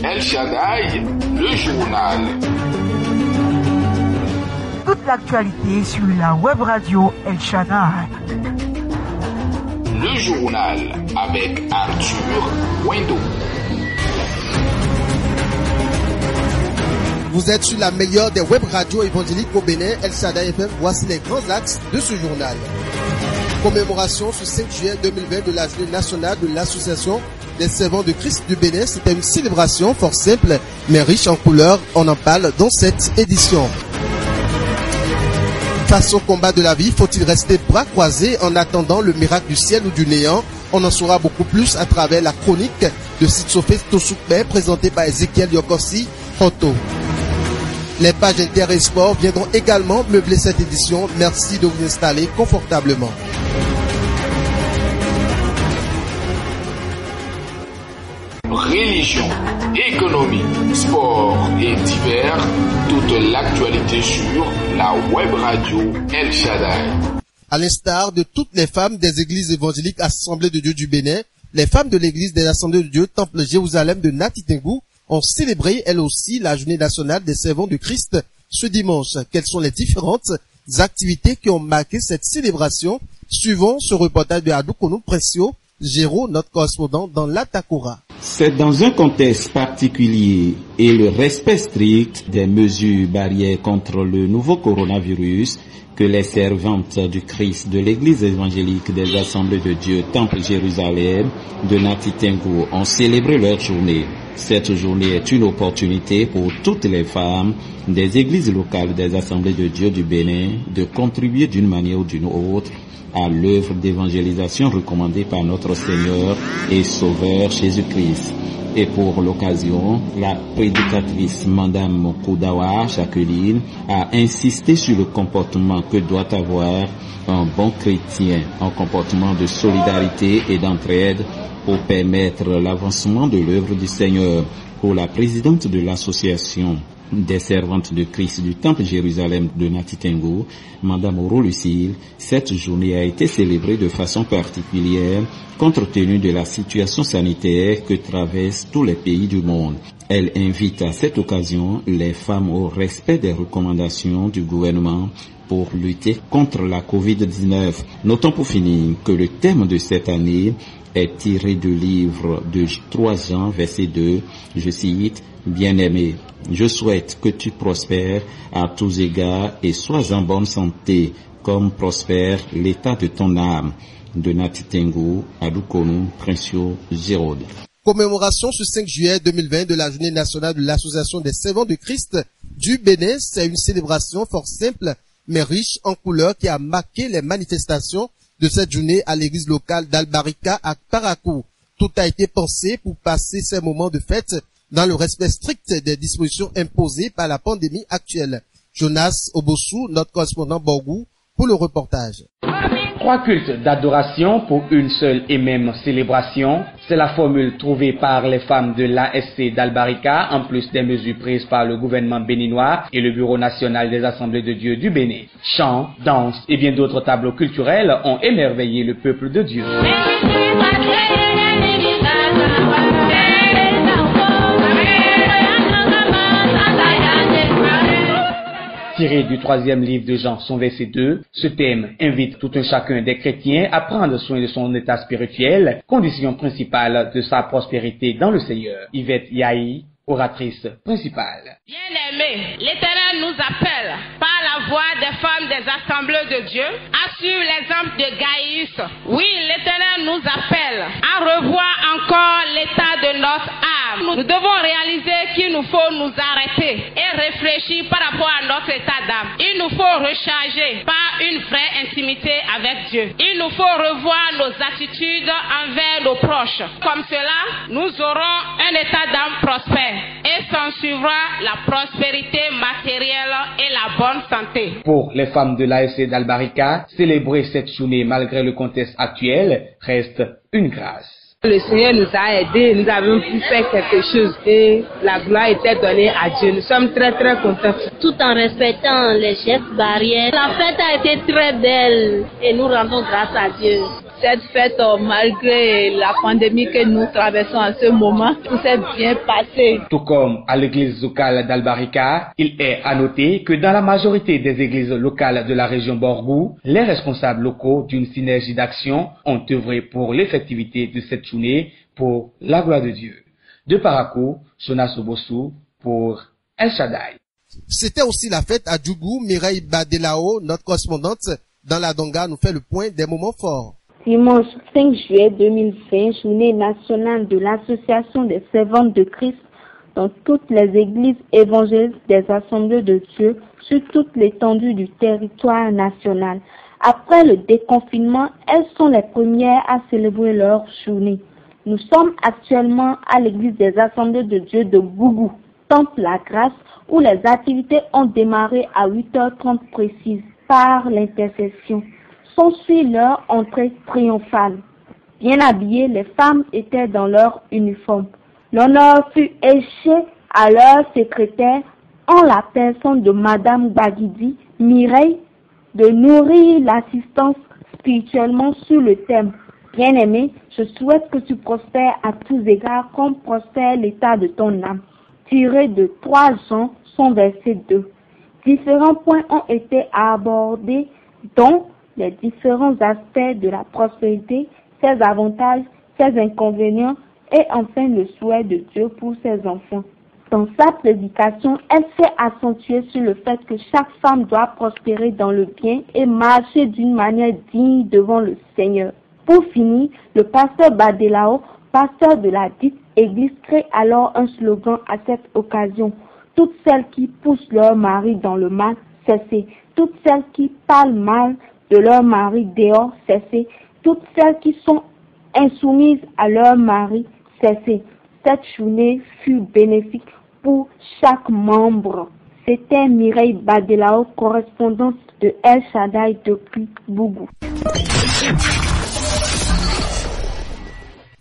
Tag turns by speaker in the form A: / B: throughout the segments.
A: El Shaddai, le journal.
B: Toute l'actualité sur la web radio El Shaddai.
A: Le journal avec Arthur Wendo.
C: Vous êtes sur la meilleure des web radios évangéliques au Bénin, El Shaddai FM. Voici les grands axes de ce journal. Commémoration ce 5 juillet 2020 de la journée nationale de l'association des servants de Christ du Bénin. C'était une célébration fort simple mais riche en couleurs. On en parle dans cette édition. Face au combat de la vie, faut-il rester bras croisés en attendant le miracle du ciel ou du néant? On en saura beaucoup plus à travers la chronique de Sitsofé Tosoukbe présentée par Ezekiel Yokossi Foto. Les pages Inter et Sport viendront également meubler cette édition. Merci de vous installer confortablement.
A: Religion, économie, sport et divers, toute l'actualité sur la web radio El Shaddai.
C: À l'instar de toutes les femmes des églises évangéliques Assemblées de Dieu du Bénin, les femmes de l'église des Assemblées de Dieu Temple Jérusalem de Nati Tengou ont célébré elles aussi la journée nationale des servants de Christ ce dimanche. Quelles sont les différentes activités qui ont marqué cette célébration? Suivons ce reportage de Adoukonou Precio, Géraud, notre correspondant dans l'Atakora.
D: C'est dans un contexte particulier et le respect strict des mesures barrières contre le nouveau coronavirus que les servantes du Christ de l'église évangélique des Assemblées de Dieu Temple Jérusalem de Nati Tengou ont célébré leur journée. Cette journée est une opportunité pour toutes les femmes des églises locales des Assemblées de Dieu du Bénin de contribuer d'une manière ou d'une autre à l'œuvre d'évangélisation recommandée par notre Seigneur et Sauveur Jésus-Christ. Et pour l'occasion, la prédicatrice Madame Koudawa Jacqueline a insisté sur le comportement que doit avoir un bon chrétien, un comportement de solidarité et d'entraide pour permettre l'avancement de l'œuvre du Seigneur. Pour la présidente de l'association des servantes de Christ du Temple Jérusalem de Nati Tengou, Madame Oro Lucille, cette journée a été célébrée de façon particulière compte tenu de la situation sanitaire que traversent tous les pays du monde. Elle invite à cette occasion les femmes au respect des recommandations du gouvernement pour lutter contre la Covid-19. Notons pour finir que le thème de cette année est tiré du livre de 3 Jean, verset 2, je cite, « Bien-aimé, je souhaite que tu prospères à tous égards et sois en bonne santé, comme prospère l'état de ton âme. » De Nati Tengou, Adoukonou, Princio, Géraud.
C: Commémoration ce 5 juillet 2020 de la journée nationale de l'association des servants de Christ du Bénin. C'est une célébration fort simple mais riche en couleurs qui a marqué les manifestations de cette journée à l'église locale d'Albarika à Parakou. Tout a été pensé pour passer ces moments de fête dans le respect strict des dispositions imposées par la pandémie actuelle. Jonas Obossou, notre correspondant Borgou, pour le reportage.
E: 3 cultes d'adoration pour une seule et même célébration, c'est la formule trouvée par les femmes de l'ASC d'Albarika, en plus des mesures prises par le gouvernement béninois et le Bureau national des Assemblées de Dieu du Bénin. Chants, danses et bien d'autres tableaux culturels ont émerveillé le peuple de Dieu. Tiré du 3e livre de Jean, son verset 2, ce thème invite tout un chacun des chrétiens à prendre soin de son état spirituel, condition principale de sa prospérité dans le Seigneur. Yvette Yahi, oratrice principale.
F: Bien-aimés, l'Éternel nous appelle par la voix des femmes des assemblées de Dieu à suivre l'exemple de Gaïus. Oui, l'Éternel nous appelle à revoir encore l'état de notre âme. Nous devons réaliser qu'il nous faut nous arrêter et réfléchir par rapport à notre état d'âme. Il nous faut recharger par une vraie intimité avec Dieu. Il nous faut revoir nos attitudes envers nos proches. Comme cela, nous aurons un état d'âme prospère et s'en suivra la prospérité matérielle et la bonne santé.
E: Pour les femmes de l'ASC d'Albarika, célébrer cette journée malgré le contexte actuel reste une grâce.
G: Le Seigneur nous a aidés, nous avons pu faire quelque chose et la gloire était donnée à Dieu. Nous sommes très contents.
H: Tout en respectant les gestes barrières. La fête a été très belle et nous rendons grâce à Dieu.
G: Cette fête, malgré la pandémie que nous traversons en ce moment, tout s'est bien passé.
E: Tout comme à l'église locale d'Albarika, il est à noter que dans la majorité des églises locales de la région Borgou, les responsables locaux d'une synergie d'action ont œuvré pour l'effectivité de cette journée pour la gloire de Dieu. De Parakou, Jonas Obossou pour El Shaddai.
C: C'était aussi la fête à Djougou. Mireille Badelao, notre correspondante dans la Donga, nous fait le point des moments forts.
H: Dimanche 5 juillet 2020, journée nationale de l'Association des servantes de Christ dans toutes les églises évangéliques des Assemblées de Dieu sur toute l'étendue du territoire national. Après le déconfinement, elles sont les premières à célébrer leur journée. Nous sommes actuellement à l'église des Assemblées de Dieu de Bougou, Temple La Grâce, où les activités ont démarré à 8h30 précises par l'intercession. S'ensuit leur entrée triomphale. Bien habillées, les femmes étaient dans leur uniforme. L'honneur fut éché à leur secrétaire en la personne de Madame Baguidi, Mireille, de nourrir l'assistance spirituellement sur le thème « Bien-aimé, je souhaite que tu prospères à tous égards comme prospère l'état de ton âme », tiré de 3 Jean, son verset 2. Différents points ont été abordés, dont les différents aspects de la prospérité, ses avantages, ses inconvénients et enfin le souhait de Dieu pour ses enfants. Dans sa prédication, elle s'est accentuée sur le fait que chaque femme doit prospérer dans le bien et marcher d'une manière digne devant le Seigneur. Pour finir, le pasteur Badelao, pasteur de la dite église, crée alors un slogan à cette occasion. Toutes celles qui poussent leur mari dans le mal, cessez. Toutes celles qui parlent mal de leur mari dehors, cessez. Toutes celles qui sont insoumises à leur mari, cessez. Cette journée fut bénéfique pour chaque membre. C'était Mireille Badelao, correspondante de El Shaddai depuis Bougou.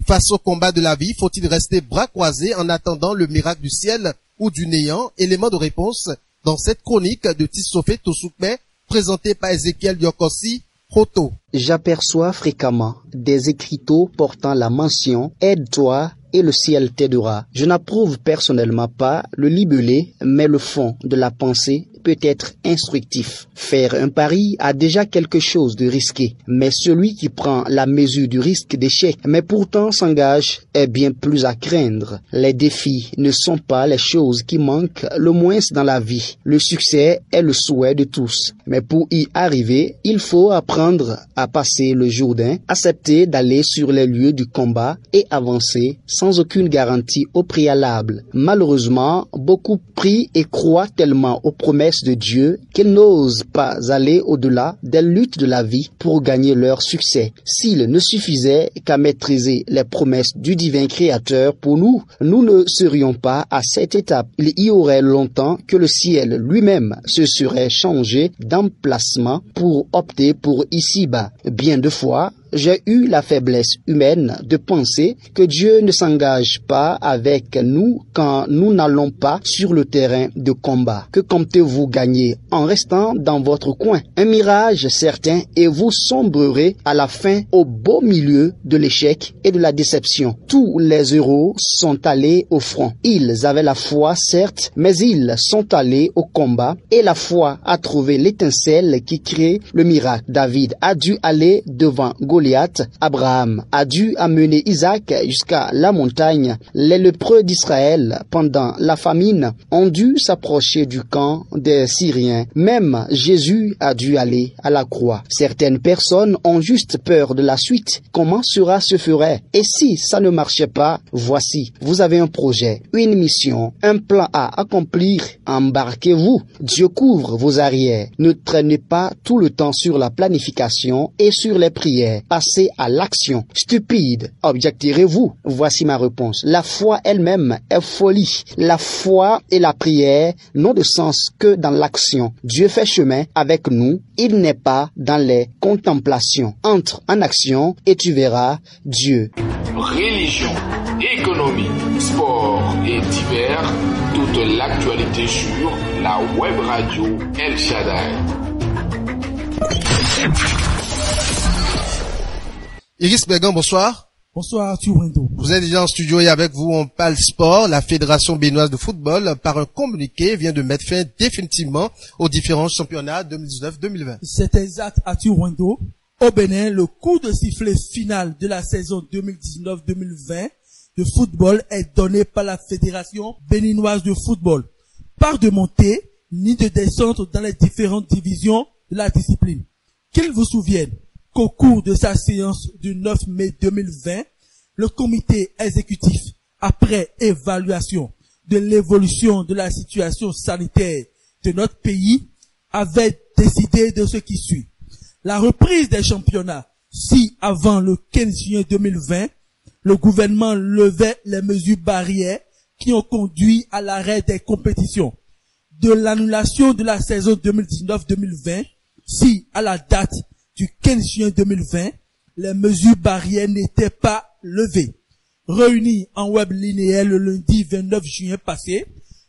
C: Face au combat de la vie, faut-il rester bras croisés en attendant le miracle du ciel ou du néant? Élément de réponse dans cette chronique de Tissofé Tosoukme, présentée par Ezekiel Yokossi, Roto.
I: J'aperçois fréquemment des écriteaux portant la mention « Aide-toi et le ciel t'aidera ». Je n'approuve personnellement pas le libellé, mais le fond de la pensée peut être instructif. Faire un pari a déjà quelque chose de risqué, mais celui qui prend la mesure du risque d'échec, mais pourtant s'engage, est bien plus à craindre. Les défis ne sont pas les choses qui manquent le moins dans la vie. Le succès est le souhait de tous, mais pour y arriver, il faut apprendre à passer le Jourdain, accepter d'aller sur les lieux du combat et avancer sans aucune garantie au préalable. Malheureusement, beaucoup prient et croient tellement aux promesses de Dieu qu'ils n'osent pas aller au-delà des luttes de la vie pour gagner leur succès. S'il ne suffisait qu'à maîtriser les promesses du divin Créateur pour nous, nous ne serions pas à cette étape. Il y aurait longtemps que le ciel lui-même se serait changé d'emplacement pour opter pour ici-bas. Bien de fois, j'ai eu la faiblesse humaine de penser que Dieu ne s'engage pas avec nous quand nous n'allons pas sur le terrain de combat. Que comptez-vous gagner en restant dans votre coin? Un mirage certain et vous sombrerez à la fin au beau milieu de l'échec et de la déception. Tous les héros sont allés au front. Ils avaient la foi, certes, mais ils sont allés au combat et la foi a trouvé l'étincelle qui crée le miracle. David a dû aller devant Goliath. Abraham a dû amener Isaac jusqu'à la montagne. Les lépreux d'Israël, pendant la famine, ont dû s'approcher du camp des Syriens. Même Jésus a dû aller à la croix. Certaines personnes ont juste peur de la suite. Comment cela se ferait? Et si ça ne marchait pas, voici, vous avez un projet, une mission, un plan à accomplir. Embarquez-vous. Dieu couvre vos arrières. Ne traînez pas tout le temps sur la planification et sur les prières. Passez à l'action. Stupide, objecterez-vous? Voici ma réponse. La foi elle-même est folie. La foi et la prière n'ont de sens que dans l'action. Dieu fait chemin avec nous. Il n'est pas dans les contemplations. Entre en action et tu verras Dieu.
A: Religion, économie, sport et divers, toute l'actualité sur la web radio El Shaddai.
C: Iris Began, bonsoir.
J: Bonsoir Arthur Wendo.
C: Vous êtes déjà en studio et avec vous, on parle sport. La Fédération béninoise de football, par un communiqué, vient de mettre fin définitivement aux différents championnats 2019-2020.
J: C'est exact Arthur Wendo. Au Bénin, le coup de sifflet final de la saison 2019-2020 de football est donné par la Fédération béninoise de football. Pas de montée ni de descente dans les différentes divisions de la discipline. Qu'il vous souvienne qu'au cours de sa séance du 9 mai 2020, le comité exécutif, après évaluation de l'évolution de la situation sanitaire de notre pays, avait décidé de ce qui suit. La reprise des championnats, si avant le 15 juin 2020, le gouvernement levait les mesures barrières qui ont conduit à l'arrêt des compétitions, de l'annulation de la saison 2019-2020, si à la date du 15 juin 2020, les mesures barrières n'étaient pas levées. Réuni en web linéaire le lundi 29 juin passé,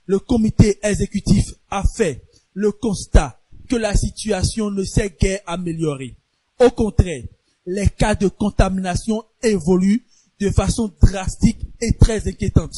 J: le comité exécutif a fait le constat que la situation ne s'est guère améliorée. Au contraire, les cas de contamination évoluent de façon drastique et très inquiétante.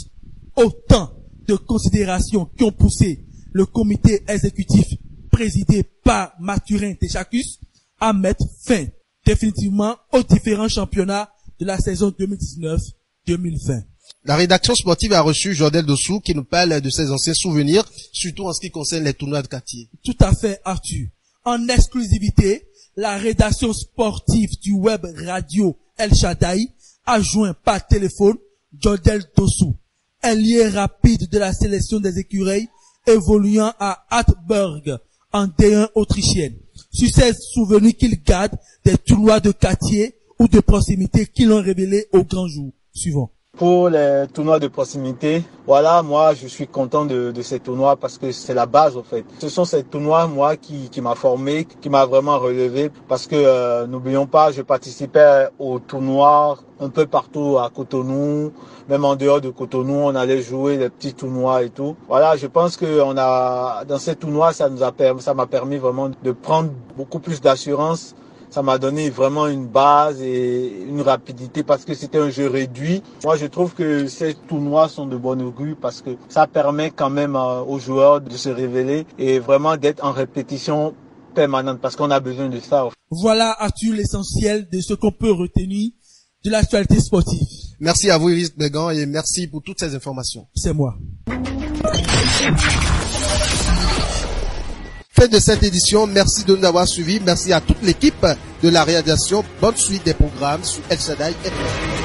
J: Autant de considérations qui ont poussé le comité exécutif présidé par Mathurin Téchacus à mettre fin définitivement aux différents championnats de la saison 2019-2020.
C: La rédaction sportive a reçu Jordel Dossou qui nous parle de ses anciens souvenirs, surtout en ce qui concerne les tournois de quartier.
J: Tout à fait, Arthur. En exclusivité, la rédaction sportive du web radio El Shaddai a joint par téléphone Jordel Dossou, ailier rapide de la sélection des écureuils évoluant à Hartberg en D1 autrichienne, sur ses souvenirs qu'il garde des tournois de quartier ou de proximité qui l'ont révélé au grand jour suivant.
K: Pour les tournois de proximité, voilà, moi je suis content de ces tournois parce que c'est la base en fait. Ce sont ces tournois moi qui m'a formé, qui m'a vraiment relevé parce que n'oublions pas, je participais aux tournois un peu partout à Cotonou, même en dehors de Cotonou, on allait jouer des petits tournois et tout. Voilà, je pense que dans ces tournois, ça m'a permis vraiment de prendre beaucoup plus d'assurance. Ça m'a donné vraiment une base et une rapidité parce que c'était un jeu réduit. Moi, je trouve que ces tournois sont de bon augure parce que ça permet quand même aux joueurs de se révéler et vraiment d'être en répétition permanente parce qu'on a besoin de ça.
J: Voilà, Arthur, l'essentiel de ce qu'on peut retenir de l'actualité sportive.
C: Merci à vous, Iris Began, et merci pour toutes ces informations.
J: C'est moi.
C: Fin de cette édition, merci de nous avoir suivis. Merci à toute l'équipe de la réalisation. Bonne suite des programmes sur El Shaddai FM.